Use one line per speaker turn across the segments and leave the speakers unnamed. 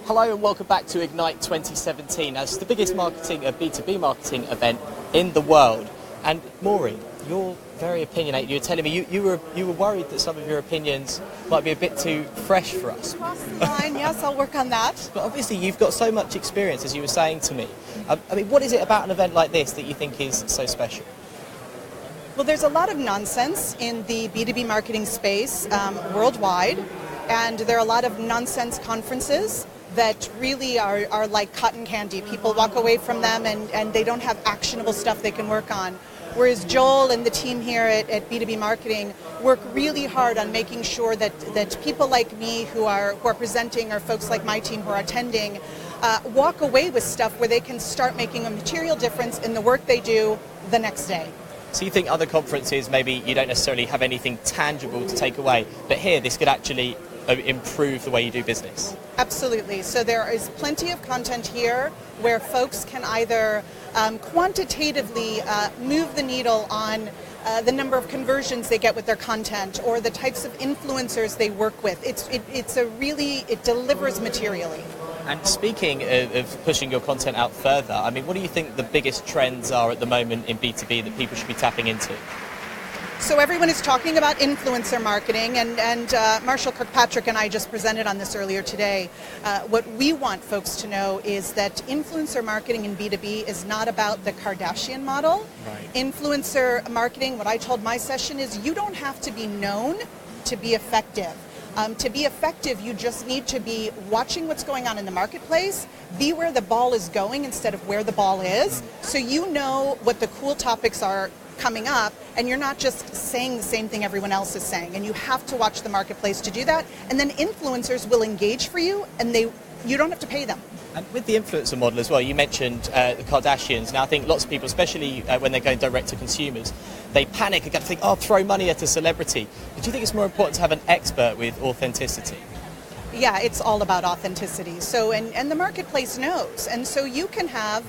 Hello and welcome back to Ignite 2017. It's the biggest B2B marketing event in the world. And Maureen, you're very opinionated. You were telling me you were worried that some of your opinions might be a bit too fresh for us.
Cross the line, yes, I'll work on that.
But obviously you've got so much experience, as you were saying to me. I mean, what is it about an event like this that you think is so special?
Well, there's a lot of nonsense in the B2B marketing space worldwide, and there are a lot of nonsense conferences that really are like cotton candy. People walk away from them and they don't have actionable stuff they can work on. Whereas Joel and the team here at B2B Marketing work really hard on making sure that people like me who are presenting, or folks like my team who are attending, walk away with stuff where they can start making a material difference in the work they do the next day.
So you think other conferences, maybe you don't necessarily have anything tangible to take away, but here this could actually improve the way you do business?
Absolutely. So there is plenty of content here where folks can either quantitatively move the needle on the number of conversions they get with their content, or the types of influencers they work with. It delivers materially.
And speaking of pushing your content out further, I mean, what do you think the biggest trends are at the moment in B2B that people should be tapping into?
So everyone is talking about influencer marketing, and Marshall Kirkpatrick and I just presented on this earlier today. What we want folks to know is that influencer marketing in B2B is not about the Kardashian model.
Right.
Influencer marketing, what I told my session is, you don't have to be known to be effective. To be effective, you just need to be watching what's going on in the marketplace, be where the ball is going instead of where the ball is, so you know what the cool topics are coming up, and you're not just saying the same thing everyone else is saying. And you have to watch the marketplace to do that, and then influencers will engage for you, and you don't have to pay them.
And with the influencer model as well, you mentioned the Kardashians. Now I think lots of people, especially when they're going direct to consumers, they panic and think, oh, throw money at a celebrity. But do you think it's more important to have an expert with authenticity?
Yeah, it's all about authenticity. So, and the marketplace knows. And so you can have,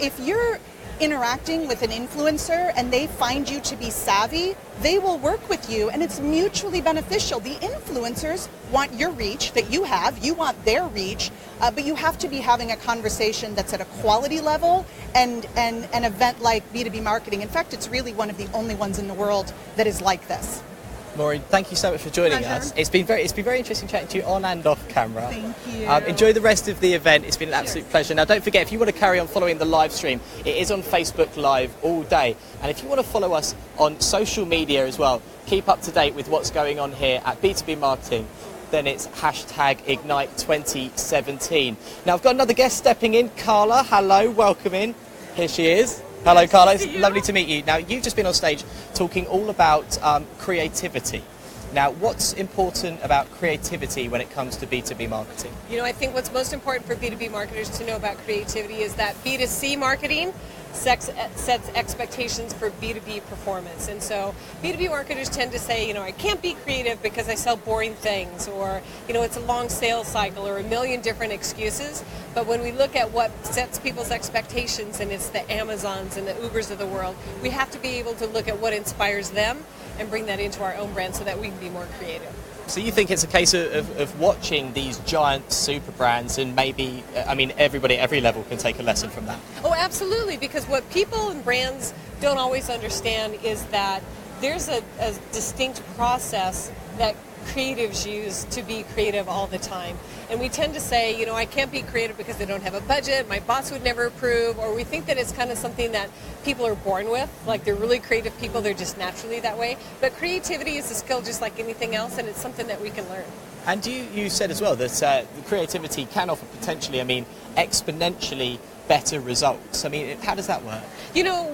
if you're interacting with an influencer and they find you to be savvy, they will work with you, and it's mutually beneficial. The influencers want your reach that you have, you want their reach, but you have to be having a conversation that's at a quality level, and an event like B2B marketing. In fact, it's really one of the only ones in the world that is like this.
Maureen, thank you so much for joining
Pleasure.
us. It's been very interesting chatting to you on and off camera.
Thank you.
Enjoy the rest of the event. It's been an absolute pleasure. Now, don't forget, if you want to carry on following the live stream, it is on Facebook Live all day. And if you want to follow us on social media as well, keep up to date with what's going on here at B2B Marketing, then it's #Ignite 2017. Now, I've got another guest stepping in, Carla. Hello, welcome in. Here she is. Hello, Carla. It's lovely to meet you. Now, you've just been on stage talking all about creativity. Now, what's important about creativity when it comes to B2B marketing?
You know, I think what's most important for B2B marketers to know about creativity is that B2C marketing sets expectations for B2B performance. And so B2B marketers tend to say, I can't be creative because I sell boring things, or, it's a long sales cycle, or a million different excuses. But when we look at what sets people's expectations, and it's the Amazons and the Ubers of the world, we have to be able to look at what inspires them and bring that into our own brand so that we can be more creative.
So you think it's a case of watching these giant super brands, and maybe, everybody at every level can take a lesson from that?
Oh, absolutely, because what people and brands don't always understand is that there's a distinct process that creatives use to be creative all the time. And we tend to say, I can't be creative because I don't have a budget, my boss would never approve, or we think that it's kind of something that people are born with, like they're really creative people, they're just naturally that way. But creativity is a skill just like anything else, and it's something that we can learn.
And you said as well that creativity can offer potentially, exponentially better results. How does that work?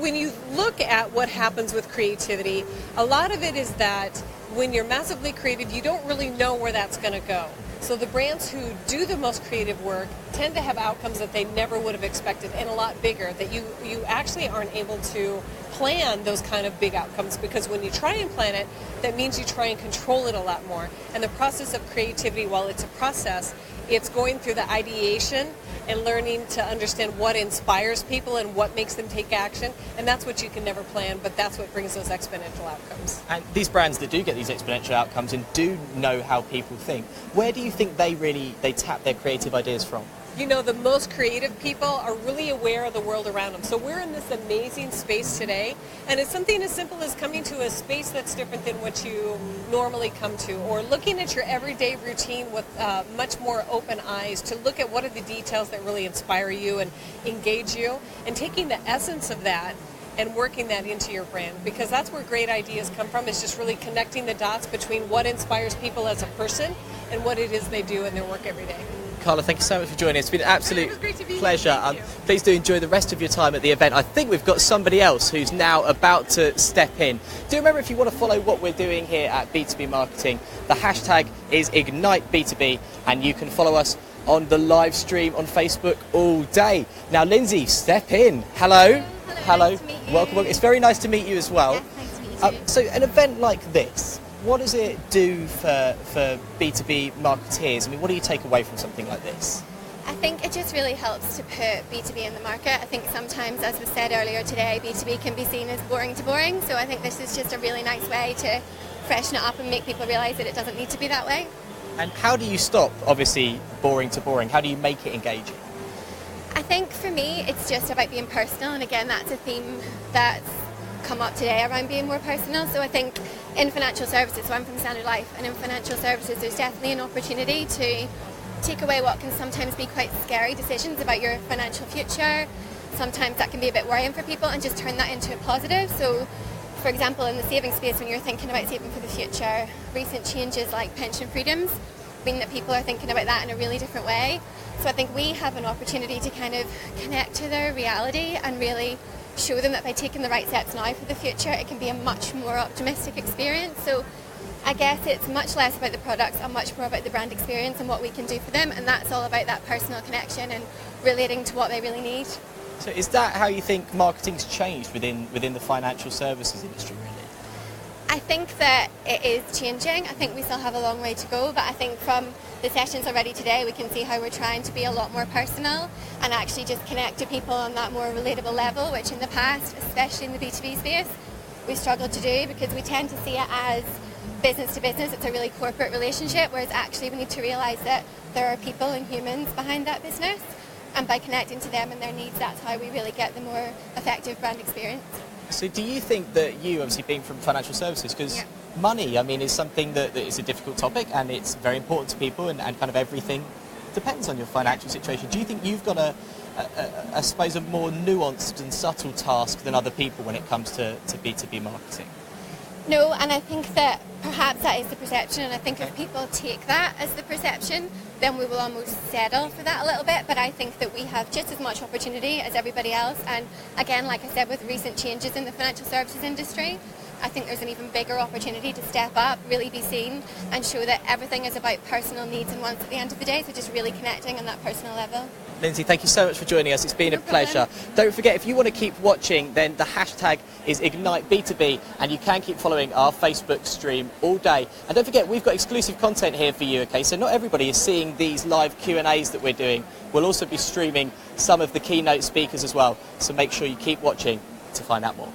When you look at what happens with creativity, a lot of it is that when you're massively creative, you don't really know where that's going to go. So the brands who do the most creative work tend to have outcomes that they never would have expected, and a lot bigger, that you actually aren't able to plan those kind of big outcomes, because when you try and plan it, that means you try and control it a lot more. And the process of creativity, while it's a process, it's going through the ideation and learning to understand what inspires people and what makes them take action. And that's what you can never plan, but that's what brings those exponential outcomes.
And these brands that do get these exponential outcomes and do know how people think, where do you think they tap their creative ideas from?
You know, the most creative people are really aware of the world around them. So we're in this amazing space today, and it's something as simple as coming to a space that's different than what you normally come to, or looking at your everyday routine with much more open eyes to look at what are the details that really inspire you and engage you, and taking the essence of that and working that into your brand, because that's where great ideas come from, is just really connecting the dots between what inspires people as a person and what it is they do in their work every day.
Carla, thank you so much for joining us. It's been an absolute
It was great to be here.
pleasure.
Thank you.
Please do enjoy the rest of your time at the event. I think we've got somebody else who's now about to step in. Do remember, if you want to follow what we're doing here at B2B Marketing, the hashtag is IgniteB2B, and you can follow us on the live stream on Facebook all day. Now, Lynsey, step in. Hello.
Hello. Nice to meet you.
Welcome. It's very nice to meet you as well.
Yes, nice to meet you too.
So an event like this, what does it do for B2B marketeers? I mean, what do you take away from something like this?
I think it just really helps to put B2B in the market. I think sometimes, as was said earlier today, B2B can be seen as boring to boring. So I think this is just a really nice way to freshen it up and make people realise that it doesn't need to be that way.
And how do you stop, obviously, boring to boring? How do you make it engaging?
I think for me, it's just about being personal. And again, that's a theme that's come up today around being more personal. So I think in financial services, so I'm from Standard Life, and in financial services there's definitely an opportunity to take away what can sometimes be quite scary decisions about your financial future. Sometimes that can be a bit worrying for people, and just turn that into a positive. So for example, in the saving space, when you're thinking about saving for the future, recent changes like pension freedoms mean that people are thinking about that in a really different way. So I think we have an opportunity to kind of connect to their reality and really show them that by taking the right steps now for the future, it can be a much more optimistic experience. So I guess it's much less about the products and much more about the brand experience and what we can do for them, and that's all about that personal connection and relating to what they really need.
So is that how you think marketing's changed within the financial services industry, really?
I think that it is changing. I think we still have a long way to go, but I think from the sessions already today, we can see how we're trying to be a lot more personal and actually just connect to people on that more relatable level, which in the past, especially in the B2B space, we struggled to do because we tend to see it as business to business. It's a really corporate relationship, whereas actually we need to realise that there are people and humans behind that business, and by connecting to them and their needs, that's how we really get the more effective brand experience.
So do you think that you, obviously being from financial services, because money, I mean, is something that is a difficult topic and it's very important to people, and kind of everything depends on your financial situation. Do you think you've got I suppose, a more nuanced and subtle task than other people when it comes to B2B marketing?
No, and I think that perhaps that is the perception, and I think if people take that as the perception, then we will almost settle for that a little bit. But I think that we have just as much opportunity as everybody else, and again, like I said, with recent changes in the financial services industry, I think there's an even bigger opportunity to step up, really be seen, and show that everything is about personal needs and wants at the end of the day, so just really connecting on that personal level.
Lynsey, thank you so much for joining us. It's been a pleasure. Don't forget, if you want to keep watching, then the hashtag is IgniteB2B, and you can keep following our Facebook stream all day. And don't forget, we've got exclusive content here for you, okay? So not everybody is seeing these live Q&As that we're doing. We'll also be streaming some of the keynote speakers as well. So make sure you keep watching to find out more.